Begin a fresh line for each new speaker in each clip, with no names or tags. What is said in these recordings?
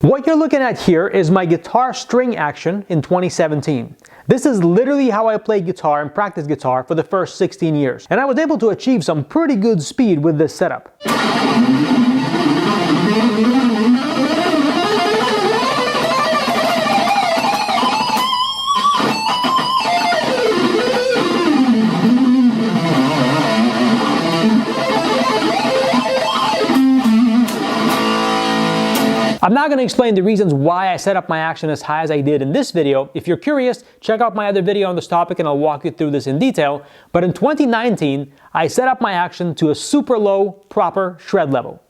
What you're looking at here is my guitar string action in 2017. This is literally how I played guitar and practiced guitar for the first 16 years. And I was able to achieve some pretty good speed with this setup. I'm not going to explain the reasons why I set up my action as high as I did in this video. If you're curious, check out my other video on this topic and I'll walk you through this in detail. But in 2019, I set up my action to a super low, proper shred level.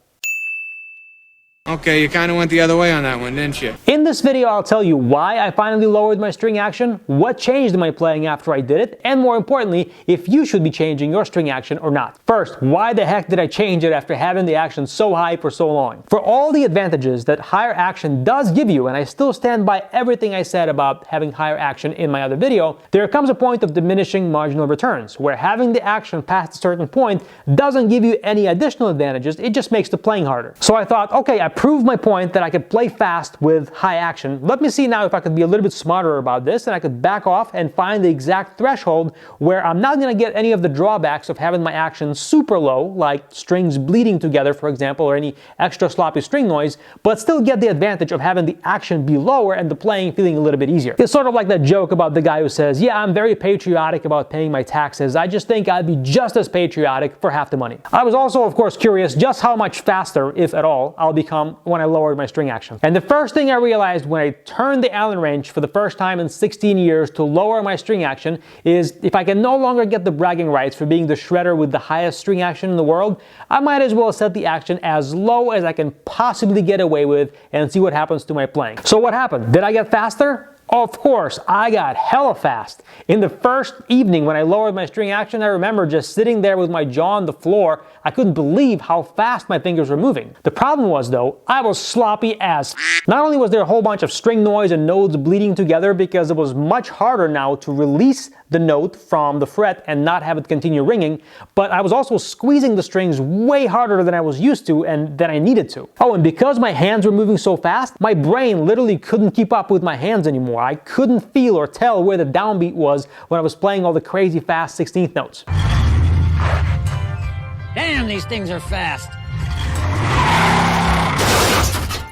Okay, you kind of went the other way on that one, didn't you?
In this video, I'll tell you why I finally lowered my string action, what changed in my playing after I did it, and more importantly, if you should be changing your string action or not. First, why the heck did I change it after having the action so high for so long? For all the advantages that higher action does give you, and I still stand by everything I said about having higher action in my other video, there comes a point of diminishing marginal returns, where having the action past a certain point doesn't give you any additional advantages, it just makes the playing harder. So I thought, okay, I proved my point that I could play fast with high action. Let me see now if I could be a little bit smarter about this and I could back off and find the exact threshold where I'm not going to get any of the drawbacks of having my action super low, like strings bleeding together, for example, or any extra sloppy string noise, but still get the advantage of having the action be lower and the playing feeling a little bit easier. It's sort of like that joke about the guy who says, yeah, I'm very patriotic about paying my taxes. I just think I'd be just as patriotic for half the money. I was also, of course, curious just how much faster, if at all, I'll become when I lowered my string action. And the first thing I realized when I turned the Allen wrench for the first time in 16 years to lower my string action is if I can no longer get the bragging rights for being the shredder with the highest string action in the world, I might as well set the action as low as I can possibly get away with and see what happens to my playing. So what happened? Did I get faster? Of course, I got hella fast. In the first evening when I lowered my string action, I remember just sitting there with my jaw on the floor. I couldn't believe how fast my fingers were moving. The problem was, though, I was sloppy as Not only was there a whole bunch of string noise and notes bleeding together because it was much harder now to release the note from the fret and not have it continue ringing, but I was also squeezing the strings way harder than I was used to and than I needed to. Oh, and because my hands were moving so fast, my brain literally couldn't keep up with my hands anymore. I couldn't feel or tell where the downbeat was when I was playing all the crazy fast 16th notes.
Damn, these things are fast.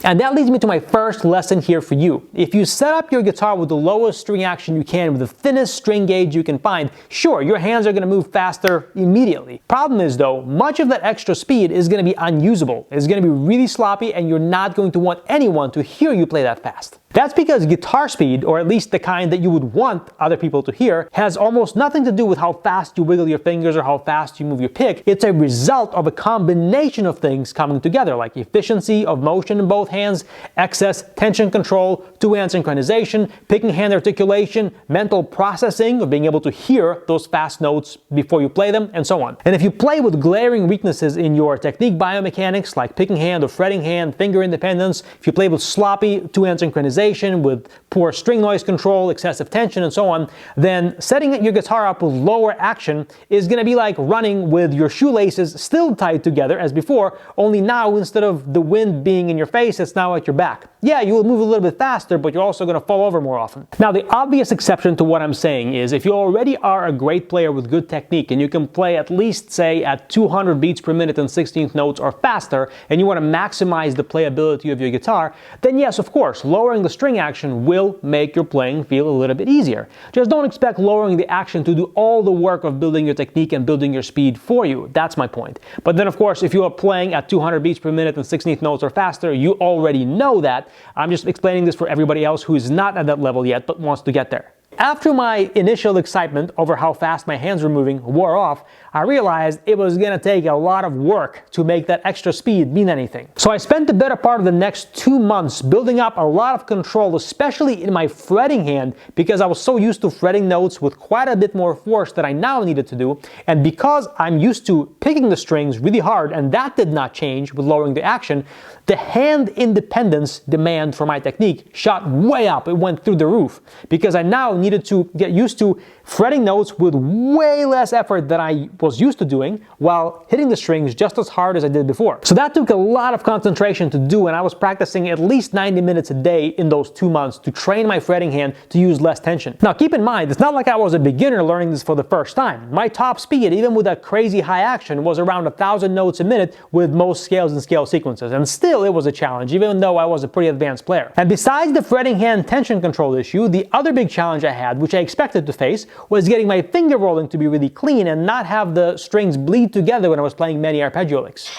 And that leads me to my first lesson here for you. If you set up your guitar with the lowest string action you can, with the thinnest string gauge you can find, sure, your hands are going to move faster immediately. Problem is, though, much of that extra speed is going to be unusable. It's going to be really sloppy and you're not going to want anyone to hear you play that fast. That's because guitar speed, or at least the kind that you would want other people to hear, has almost nothing to do with how fast you wiggle your fingers or how fast you move your pick. It's a result of a combination of things coming together, like efficiency of motion in both hands, excess tension control, two-hand synchronization, picking hand articulation, mental processing of being able to hear those fast notes before you play them, and so on. And if you play with glaring weaknesses in your technique biomechanics, like picking hand or fretting hand, finger independence, if you play with sloppy two-hand synchronization, with poor string noise control, excessive tension, and so on, then setting your guitar up with lower action is going to be like running with your shoelaces still tied together as before, only now instead of the wind being in your face, it's now at your back. Yeah, you will move a little bit faster, but you're also going to fall over more often. Now, the obvious exception to what I'm saying is if you already are a great player with good technique and you can play at least, say, at 200 beats per minute in 16th notes or faster, and you want to maximize the playability of your guitar, then yes, of course, lowering the string action will make your playing feel a little bit easier. Just don't expect lowering the action to do all the work of building your technique and building your speed for you. That's my point. But then, of course, if you are playing at 200 beats per minute in 16th notes or faster, you already know that. I'm just explaining this for everybody else who is not at that level yet but wants to get there. After my initial excitement over how fast my hands were moving wore off, I realized it was going to take a lot of work to make that extra speed mean anything. So I spent the better part of the next 2 months building up a lot of control, especially in my fretting hand, because I was so used to fretting notes with quite a bit more force that I now needed to do. And because I'm used to picking the strings really hard, and that did not change with lowering the action, the hand independence demand for my technique shot way up. It went through the roof because I now needed to get used to fretting notes with way less effort than I was used to doing while hitting the strings just as hard as I did before. So that took a lot of concentration to do, and I was practicing at least 90 minutes a day in those 2 months to train my fretting hand to use less tension. Now keep in mind, it's not like I was a beginner learning this for the first time. My top speed, even with that crazy high action, was around 1,000 notes a minute with most scales and scale sequences, and still it was a challenge, even though I was a pretty advanced player. And besides the fretting hand tension control issue, the other big challenge I had, which I expected to face, was getting my finger rolling to be really clean and not have the strings bleed together when I was playing many arpeggio licks.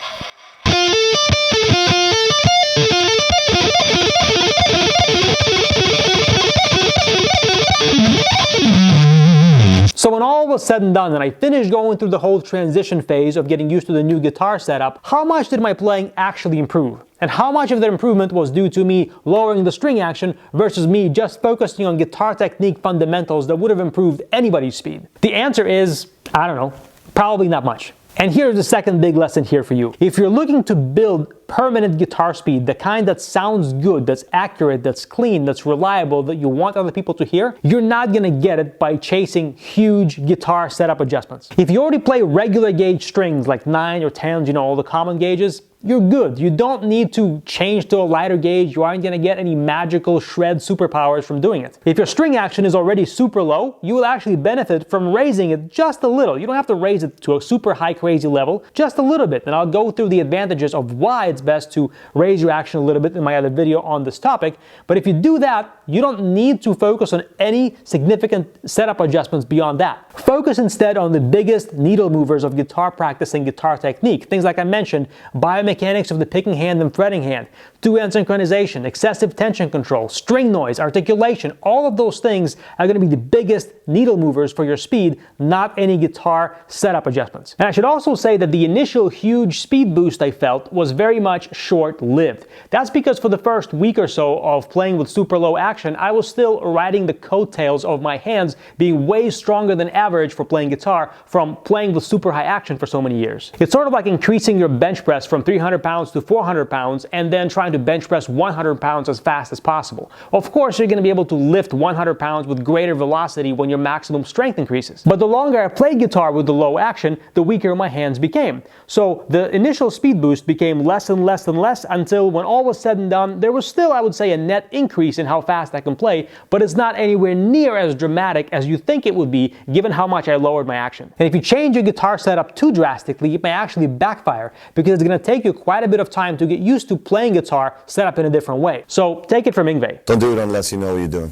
So when all was said and done and I finished going through the whole transition phase of getting used to the new guitar setup, how much did my playing actually improve? And how much of the improvement was due to me lowering the string action versus me just focusing on guitar technique fundamentals that would have improved anybody's speed? The answer is, I don't know, probably not much. And here's the second big lesson here for you. If you're looking to build permanent guitar speed, the kind that sounds good, that's accurate, that's clean, that's reliable, that you want other people to hear, you're not gonna get it by chasing huge guitar setup adjustments. If you already play regular gauge strings like 9 or 10s, you know, all the common gauges, you're good. You don't need to change to a lighter gauge. You aren't gonna get any magical shred superpowers from doing it. If your string action is already super low, you will actually benefit from raising it just a little. You don't have to raise it to a super high crazy level, just a little bit. And I'll go through the advantages of why it's best to raise your action a little bit in my other video on this topic. But if you do that, you don't need to focus on any significant setup adjustments beyond that. Focus instead on the biggest needle movers of guitar practice and guitar technique. Things like I mentioned, biomechanics of the picking hand and fretting hand, two-hand synchronization, excessive tension control, string noise, articulation. All of those things are going to be the biggest needle movers for your speed, not any guitar setup adjustments. And I should also say that the initial huge speed boost I felt was very much short-lived. That's because for the first week or so of playing with super low action, I was still riding the coattails of my hands being way stronger than average for playing guitar from playing with super high action for so many years. It's sort of like increasing your bench press from 300 pounds to 400 pounds and then trying to bench press 100 pounds as fast as possible. Of course, you're going to be able to lift 100 pounds with greater velocity when your maximum strength increases. But the longer I played guitar with the low action, the weaker my hands became. So the initial speed boost became less and less and less until when all was said and done, there was still, I would say, a net increase in how fast I can play, but it's not anywhere near as dramatic as you think it would be given how much I lowered my action. And if you change your guitar setup too drastically, it may actually backfire because it's going to take you quite a bit of time to get used to playing guitar set up in a different way. So take it from Yngve.
Don't do it unless you know what you're doing.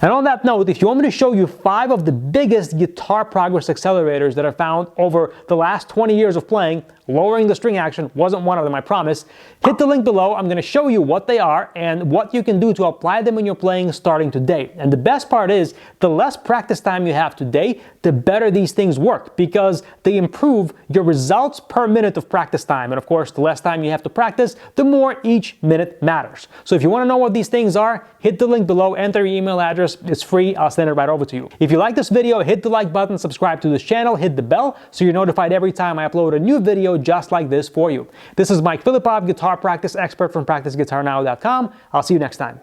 And on that note, if you want me to show you 5 of the biggest guitar progress accelerators that I found over the last 20 years of playing, lowering the string action wasn't one of them, I promise. Hit the link below. I'm going to show you what they are and what you can do to apply them in your playing starting today. And the best part is, the less practice time you have today, the better these things work because they improve your results per minute of practice time. And of course, the less time you have to practice, the more each minute matters. So if you want to know what these things are, hit the link below, enter your email address. It's free. I'll send it right over to you. If you like this video, hit the like button, subscribe to this channel, hit the bell so you're notified every time I upload a new video just like this for you. This is Mike Filipov, guitar practice expert from PracticeGuitarNow.com. I'll see you next time.